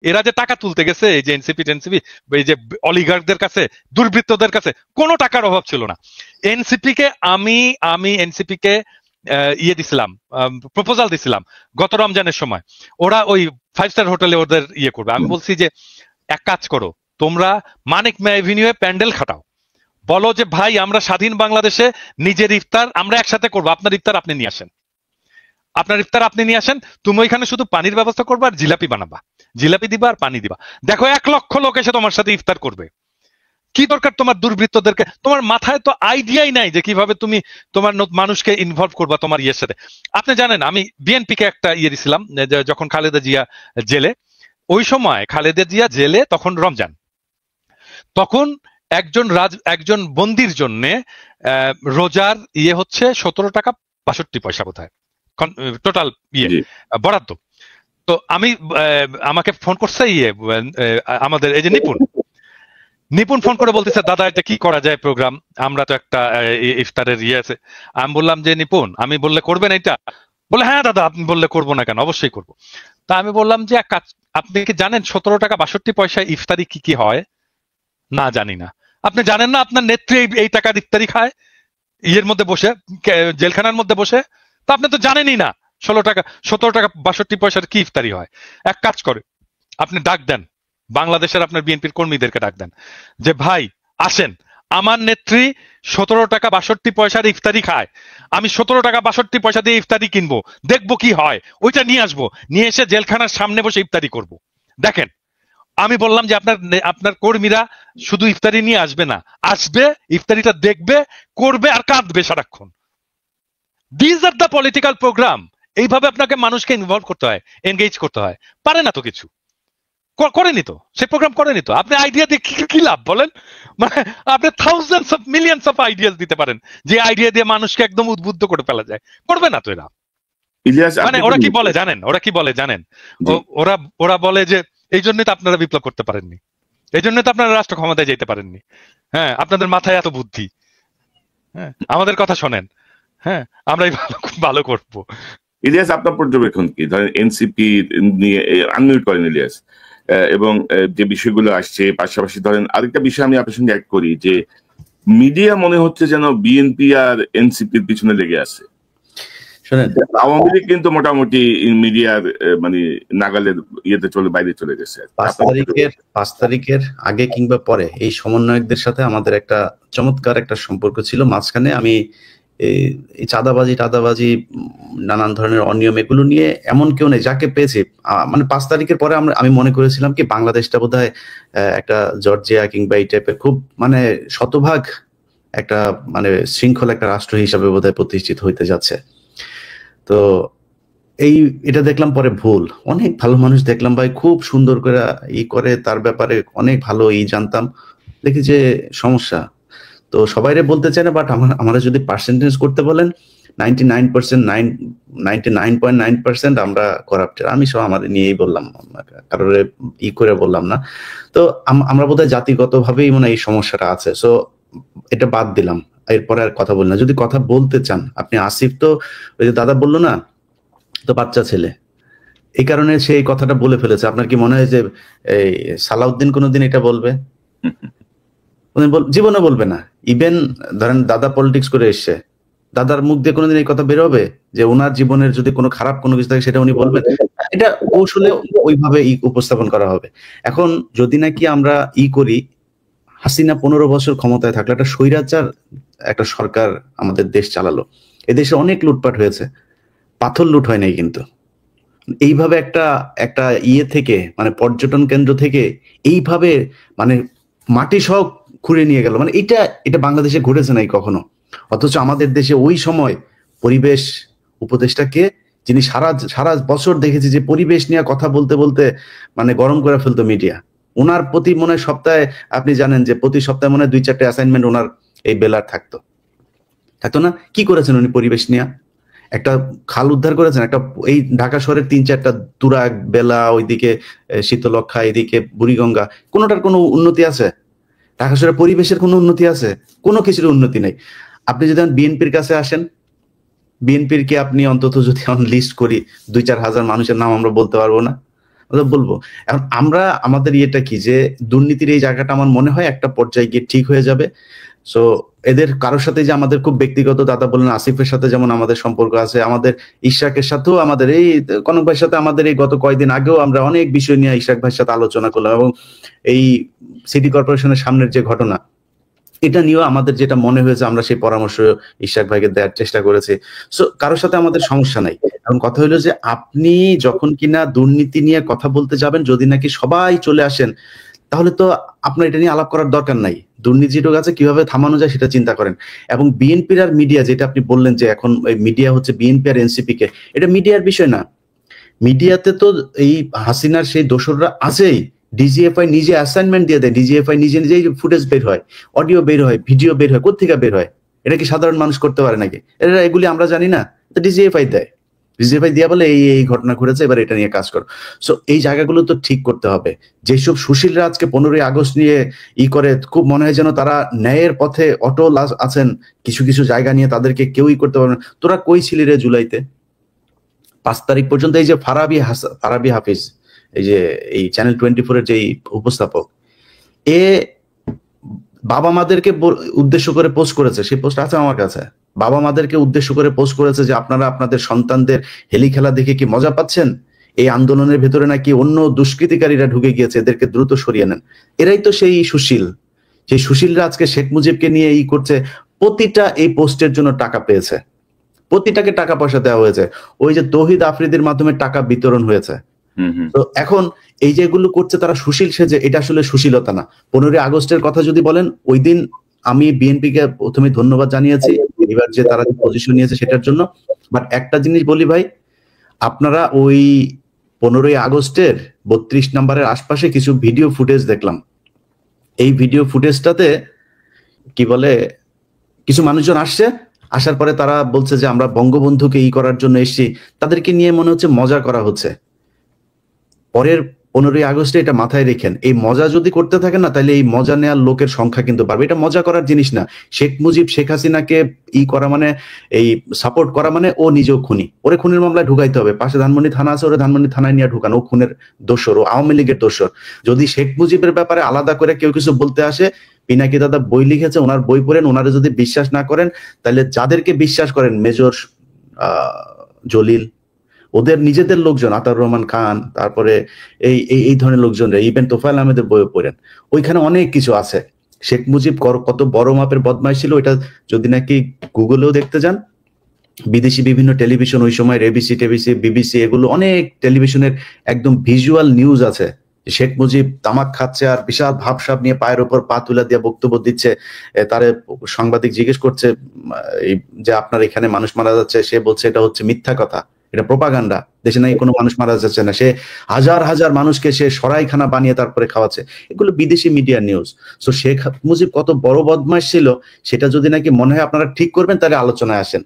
এরা যে টাকা তুলতে গেছে এই যে এনসিপি এই যে অলিগার্কদের কাছে, দুর্বৃত্তদের কাছে কোনো টাকার অভাব ছিল না। এনসিপি কে আমি এনসিপি কে ইয়ে দিছিলাম, প্রপোজাল দিছিলাম গত রমজানের সময়। ওরা ওই 5 স্টার হোটেলে ওদের ইয়ে করবে। আমি বলছি যে এক কাজ করো, তোমরা মানিক মে এভিনিউয়ে প্যান্ডেল খাটাও, বলো যে ভাই আমরা স্বাধীন বাংলাদেশে নিজের ইফতার আমরা একসাথে করবো, আপনার ইফতার আপনি নিয়ে আসেন, আপনার ইফতার আপনি নিয়ে আসেন, তুমি ওইখানে শুধু পানির ব্যবস্থা করবা আর জিলাপি বানাবা, জিলাপি দিবা আর পানি দিবা, দেখো 1 লক্ষ লোক এসে তোমার সাথে ইফতার করবে। কি দরকার তোমার দুর্বৃত্তদেরকে? তোমার মাথায় তো আইডিয়াই নাই যে কিভাবে তুমি তোমার মানুষকে ইনভলভ করবা তোমার ইয়ের সাথে। আপনি জানেন আমি বিএনপি কে একটা ইয়ে দিছিলাম যখন খালেদা জিয়া জেলে, ওই সময় খালেদা জিয়া জেলে তখন রমজান, তখন একজন বন্দির জন্য রোজার ইয়ে হচ্ছে 17 টাকা 62 পয়সা কোথায় টোটাল ইয়ে বরাদ্দ। তো আমি আমাকে ফোন করছে ইয়ে আমাদের এই যে নিপুণ ফোন করে বলতেছে দাদা এটা কি করা যায় প্রোগ্রাম, আমরা তো একটা ইফতারের ইয়ে আছে। আমি বললাম যে নিপুণ আমি বললে করবেন এটা? বলে হ্যাঁ দাদা আপনি বললে করবো না কেন, অবশ্যই করবো। তা আমি বললাম যে আপনি কি জানেন 17 টাকা 62 পয়সা ইফতারি কি কি হয়? না জানি না। আপনি জানেন না আপনার নেত্রী এই টাকার ইফতারি খায় ইয়ের মধ্যে বসে, জেলখানার মধ্যে বসে? তা আপনি তো জানেনই না 17 টাকা 62 পয়সার কি ইফতারি হয়। এক কাজ করে আপনি ডাক দেন বাংলাদেশের আপনার বিএনপির কর্মীদেরকে ডাক দেন যে ভাই আসেন, আমার নেত্রী 17 টাকা 62 পয়সার ইফতারি খায়, আমি 17 টাকা 62 পয়সা দিয়ে ইফতারি কিনবো, দেখবো কি হয়, ওইটা নিয়ে আসবো, নিয়ে এসে জেলখানার সামনে বসে ইফতারি করব। দেখেন আমি বললাম যে আপনার কর্মীরা শুধু ইফতারি নিয়ে আসবে না, আসবে ইফতারিটা দেখবে, করবে আর কাঁদবে সারাক্ষণ। This are the political programme. এইভাবে আপনাকে মানুষকে ইনভলভ করতে হয়, এনগেজ করতে হয়। পারে না তো কিছু, করেনি তো, সে প্রোগ্রাম করেনি তো। আপনি আইডিয়া দিয়ে কি লাভ বলেন? মানে আপনি thousands of millions of ideas দিতে পারেন, যে আইডিয়া দিয়ে মানুষকে একদম উদ্বুদ্ধ করে ফেলা যায়, করবে না তো এরা। মানে ওরা কি বলে জানেন, ওরা বলে যে এই জন্যই তো আপনারা বিপ্লব করতে পারেননি, এই জন্যই তো আপনারা রাষ্ট্র ক্ষমতায় যেতে পারেননি। হ্যাঁ আপনাদের মাথায় এত বুদ্ধি, হ্যাঁ আমাদের কথা শোনেন, হ্যাঁ আমরাই ভালো করবো। ইলিয়াস আপনার পর্যবেক্ষণ কি? ধরেন এনসিপি নিয়ে আনমিউট করেন ইলিয়াস, এবং যে বিষয়গুলো আসছে, পাশাপাশি ধরেন আরেকটা বিষয় আমি আপনার সঙ্গে অ্যাড করি যে মিডিয়া মনে হচ্ছে যেন বিএনপি আর এনসিপির পিছনে লেগে আছে। আওয়ামী লীগ কিন্তু মোটামুটি মিডিয়ার মানে নাগালের ইয়েতে বাইরে চলে গেছে। 5 তারিখের আগে কিংবা পরে এই সমন্বয়কদের সাথে আমাদের একটা চমৎকার একটা সম্পর্ক ছিল। মাঝখানে আমি এই চাঁদাবাজি নানান ধরনের অনিয়ম এগুলো নিয়ে এমন কেউ নেই যাকে পেয়েছি। মানে 5 তারিখের পরে আমি মনে করেছিলাম কি বাংলাদেশটা বোধহয় একটা জর্জিয়া কিংবা এই টাইপের খুব মানে শতভাগ একটা মানে শৃঙ্খলা একটা রাষ্ট্র হিসাবে বোধহয় প্রতিষ্ঠিত হইতে যাচ্ছে। তো এটা দেখলাম পরে ভুল। অনেক ভালো মানুষ দেখলাম ভাই, খুব সুন্দর করে করে তার ব্যাপারে অনেক ভালো জানতাম, দেখি যে সমস্যা। তো সবাইরে বলতে চাই না, বাট আমরা যদি পার্সেন্টেজ করতে বলেন 99.9% আমরা করাপ্টেড। আমি সব আমাদের নিয়েই বললাম, কারোর করে বললাম না। তো আমরা বোধহয় জাতিগত ভাবেই মনে এই সমস্যাটা আছে। সো এটা বাদ দিলাম, এরপরে আর কথা বলি না। যদি কথা বলতে চান আপনি, আসিফ তো ওই যে দাদা বললো না, তো বাচ্চা ছেলে, এই কারণে সে এই কথাটা বলে ফেলেছে। আপনার কি মনে হয় যে এই সালাউদ্দিন কোনোদিন এটা বলবে? জীবনে বলবে না। ইভেন ধরেন দাদা পলিটিক্স করে এসছে, দাদার মুখ দিয়ে কোনোদিন এই কথা বের হবে যে ওনার জীবনের যদি কোনো খারাপ কোনো কিছু থাকে সেটা উনি বলবেন? এটা কৌশলে ওইভাবে উপস্থাপন করা হবে। এখন যদি নাকি আমরা করি, হাসিনা 15 বছর ক্ষমতায় থাকলে একটা স্বৈরাচার একটা সরকার আমাদের দেশ চালালো, এদেশে অনেক লুটপাট হয়েছে, পাথর লুট হয় নাই কিন্তু। এইভাবে একটা থেকে মানে পর্যটন কেন্দ্র থেকে এইভাবে মানে মাটি সহ খুঁড়ে নিয়ে গেল, মানে এটা বাংলাদেশে ঘটেছে নাই কখনো। অথচ আমাদের দেশে ওই সময় পরিবেশ উপদেষ্টাকে, যিনি সারা বছর দেখেছি যে পরিবেশ নিয়ে কথা বলতে বলতে মানে গরম করে ফেলতো মিডিয়া, ওনার প্রতি মনে হয় সপ্তাহে, আপনি জানেন যে প্রতি সপ্তাহে মনে হয় 2-4টে অ্যাসাইনমেন্ট ওনার এই বেলার থাকতো না? কি করেছেন উনি পরিবেশ নিয়ে? একটা খাল উদ্ধার করেছেন, একটা এই ঢাকা শহরের 3-4টা তুরাগ, বেলা, ওইদিকে শীতলক্ষা, এদিকে বুড়িগঙ্গা, কোনোটার কোনো উন্নতি আছে? ঢাকা শহরের পরিবেশের কোনো উন্নতি আছে? কোনো কিছুর উন্নতি নেই। আপনি যদি বিএনপির কাছে আসেন, বিএনপির কি আপনি অন্তত যদি লিস্ট করি 2-4 হাজার মানুষের নাম আমরা বলতে পারবো না? বলবো। এখন আমরা আমাদের ইয়েটা কি যে দুর্নীতির এই জায়গাটা আমার মনে হয় একটা পর্যায়ে গিয়ে ঠিক হয়ে যাবে। সো এদের কারোর সাথে যে আমাদের খুব ব্যক্তিগত, দাদা বললেন আসিফের সাথে যেমন আমাদের সম্পর্ক আছে, আমাদের ইশরাকের সাথেও আমাদের এই কনক ভাইয়ের সাথে আমাদের এই গত কয়েকদিন আগেও আমরা অনেক বিষয় নিয়ে ইশরাক ভাইয়ের সাথে আলোচনা করলাম, এবং এই সিটি কর্পোরেশনের সামনের যে ঘটনা এটা নিয়েও আমাদের যেটা মনে হয়েছে আমরা সেই পরামর্শ ইশরাক ভাইকে দেওয়ার চেষ্টা করেছি। সো কারোর সাথে আমাদের সমস্যা নাই। এখন কথা হলো যে আপনি যখন কিনা দুর্নীতি নিয়ে কথা বলতে যাবেন, যদি নাকি সবাই চলে আসেন, তাহলে তো আপনার এটা নিয়ে আলাপ করার দরকার নাই। দুর্নীতির কাছে কিভাবে থামানো যায় সেটা চিন্তা করেন। এবং বিএনপির আর মিডিয়া, যেটা আপনি বললেন যে এখন মিডিয়া হচ্ছে বিএনপি আর এনসিপি কে, এটা মিডিয়ার বিষয় না। মিডিয়াতে তো এই হাসিনার সেই দোসররা আছেই। ডিজিএফআই নিজে অ্যাসাইনমেন্ট দিয়ে দেয়, ডিজিএফআই নিজে নিজেই ফুটেজ বের হয়, অডিও বের হয়, ভিডিও বের হয়, কোথেকে বের হয়? এটা কি সাধারণ মানুষ করতে পারে নাকি? এগুলি আমরা জানি না, ডিজিএফআই দেয়। ডিজিএফআই দিয়া বলে এই এই ঘটনা ঘটেছে, এবার এটা নিয়ে কাজ করো। সো এই জায়গাগুলো তো ঠিক করতে হবে। যেসব সুশীলরা আজকে 15ই আগস্ট নিয়ে করে, খুব মনে হয় যেন তারা ন্যায়ের পথে অটল আছেন, কিছু কিছু জায়গা নিয়ে তাদেরকে কেউই করতে পারবে না। তোরা কই ছিলি রে জুলাইতে? 5 তারিখ পর্যন্ত এই যে ফারাবি হাফিজ, এই যে এই চ্যানেল 24-এর যে উপস্থাপক, এ বাবা মাদেরকে উদ্দেশ্য করে পোস্ট করেছে, সেই পোস্ট আছে আমার কাছে। বাবা মাদেরকে উদ্দেশ্য করে পোস্ট করেছে যে আপনারা আপনাদের সন্তানদের হেলি খেলা দেখে কি মজা পাচ্ছেন? এই আন্দোলনের ভেতরে নাকি অন্য দুষ্কৃতিকারীরা ঢুকে গিয়েছে, এদেরকে দ্রুত সরিয়ে নেন। এরাই তো সেই সুশীল। সেই সুশীলরা আজকে শেখ মুজিবকে নিয়ে করছে। প্রতিটা এই পোস্টের জন্য টাকা পেয়েছে, প্রতিটাকে টাকা পয়সা দেওয়া হয়েছে। ওই যে তৌহিদ আফ্রিদির মাধ্যমে টাকা বিতরণ হয়েছে। তো এখন এই যেগুলো করছে তারা সুশীল সেজে, এটা আসলে সুশীলতা না। 15ই আগস্টের কথা যদি বলেন, ওই দিন আমি বিএনপিকে প্রথমে ধন্যবাদ জানিয়েছি এবার যে তারা পজিশন নিয়েছে সেটার জন্য। বাট একটা জিনিস বলি ভাই, আপনারা ওই 15ই আগস্টের 32 নম্বরের আশপাশে কিছু ভিডিও ফুটেজ দেখলাম। এই ভিডিও ফুটেজটাতে কি বলে, কিছু মানুষজন আসছে, আসার পরে তারা বলছে যে আমরা বঙ্গবন্ধুকে করার জন্য এসেছি, তাদেরকে নিয়ে মনে হচ্ছে মজা করা হচ্ছে। পরের 15ই আগস্টে এটা মাথায় রেখেন, এই মজা যদি করতে থাকেন না, তাহলে এই মজা নেওয়ার লোকের সংখ্যা কিন্তু বাড়বে। এটা মজা করার জিনিস না। শেখ মুজিব শেখ হাসিনাকে করা মানে, এই সাপোর্ট করা মানে ও নিজেও খুনি, ওরে খুনের মামলায় ঢুকাইতে হবে। পাশে ধানমন্ডি থানা আছে, ওরে ধানমন্ডি থানায় নিয়ে ঢুকান, ও খুনের দোষর, ও আওয়ামী লীগের দোষর। যদি শেখ মুজিবের ব্যাপারে আলাদা করে কেউ কিছু বলতে আসে, পিনাকি দাদা বই লিখেছে, ওনার বই পড়েন। ওনারা যদি বিশ্বাস না করেন, তাহলে যাদেরকে বিশ্বাস করেন, মেজর জলিল, ওদের নিজেদের লোকজন, আতাউর রহমান খান, তারপরে এই ধরনের লোকজন, ইভেন তোফায়েল আহমেদের বই পড়েন, ওইখানে অনেক কিছু আছে। শেখ মুজিব কত বড় মাপের বদমাইশ ছিল, এটা যদি নাকি গুগলেও দেখতে যান, বিদেশি বিভিন্ন টেলিভিশন ওই সময় এবিসি টেবিসি বিবিসি, এগুলো অনেক টেলিভিশনের একদম ভিজুয়াল নিউজ আছে। শেখ মুজিব তামাক খাচ্ছে আর বিশাল ভাবসাব নিয়ে পায়ের উপর পা তুলে দিয়ে বক্তব্য দিচ্ছে। তারে সাংবাদিক জিজ্ঞেস করছে যে আপনার এখানে মানুষ মারা যাচ্ছে, সে বলছে এটা হচ্ছে মিথ্যা কথা, এটা প্রোপাগান্ডা, দেশে নাকি কোনো মানুষ মারা যাচ্ছে না। সে হাজার হাজার মানুষকে সে সরাইখানা বানিয়ে তারপরে খাওয়াচ্ছে। এগুলো বিদেশি media news. So Sheikh Mujib কত বড় বদমাশ ছিল, সেটা যদি নাকি মনে হয় আপনারা ঠিক করবেন, তাহলে আলোচনায় আসেন।